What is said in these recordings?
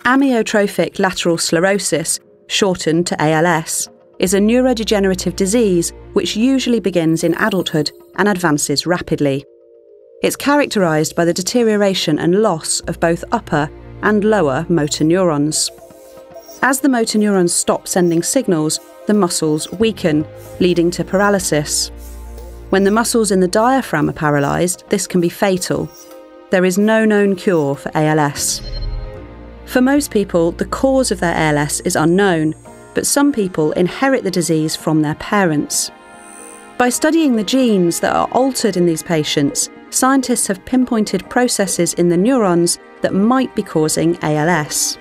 Amyotrophic lateral sclerosis, shortened to ALS, is a neurodegenerative disease which usually begins in adulthood and advances rapidly. It's characterised by the deterioration and loss of both upper and lower motor neurons. As the motor neurons stop sending signals, the muscles weaken, leading to paralysis. When the muscles in the diaphragm are paralysed, this can be fatal. There is no known cure for ALS. For most people, the cause of their ALS is unknown, but some people inherit the disease from their parents. By studying the genes that are altered in these patients, scientists have pinpointed processes in the neurons that might be causing ALS.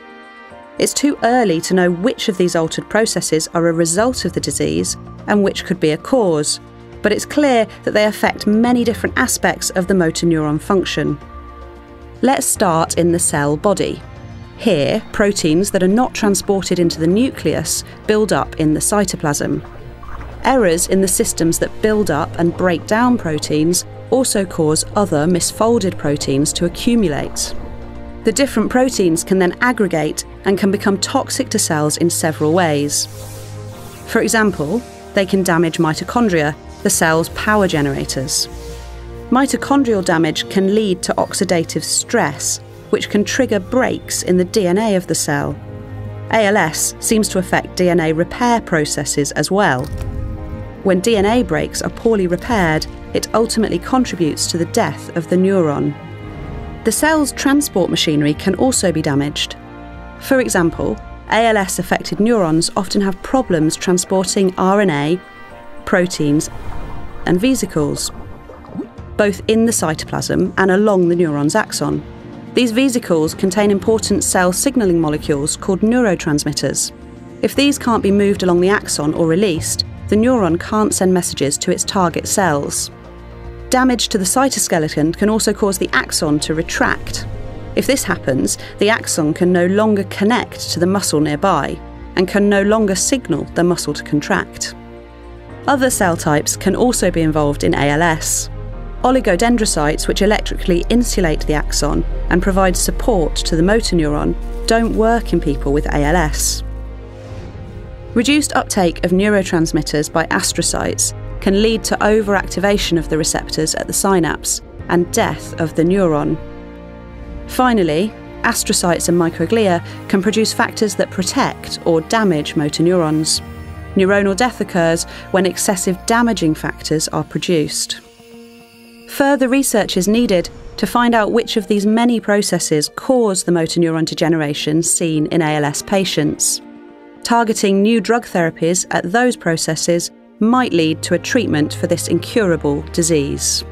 It's too early to know which of these altered processes are a result of the disease and which could be a cause, but it's clear that they affect many different aspects of the motor neuron function. Let's start in the cell body. Here, proteins that are not transported into the nucleus build up in the cytoplasm. Errors in the systems that build up and break down proteins also cause other misfolded proteins to accumulate. The different proteins can then aggregate and can become toxic to cells in several ways. For example, they can damage mitochondria, the cell's power generators. Mitochondrial damage can lead to oxidative stress, which can trigger breaks in the DNA of the cell. ALS seems to affect DNA repair processes as well. When DNA breaks are poorly repaired, it ultimately contributes to the death of the neuron. The cell's transport machinery can also be damaged. For example, ALS-affected neurons often have problems transporting RNA, proteins, and vesicles, both in the cytoplasm and along the neuron's axon. These vesicles contain important cell signalling molecules called neurotransmitters. If these can't be moved along the axon or released, the neuron can't send messages to its target cells. Damage to the cytoskeleton can also cause the axon to retract. If this happens, the axon can no longer connect to the muscle nearby and can no longer signal the muscle to contract. Other cell types can also be involved in ALS. Oligodendrocytes, which electrically insulate the axon and provide support to the motor neuron, don't work in people with ALS. Reduced uptake of neurotransmitters by astrocytes can lead to overactivation of the receptors at the synapse and death of the neuron. Finally, astrocytes and microglia can produce factors that protect or damage motor neurons. Neuronal death occurs when excessive damaging factors are produced. Further research is needed to find out which of these many processes cause the motor neuron degeneration seen in ALS patients. Targeting new drug therapies at those processes might lead to a treatment for this incurable disease.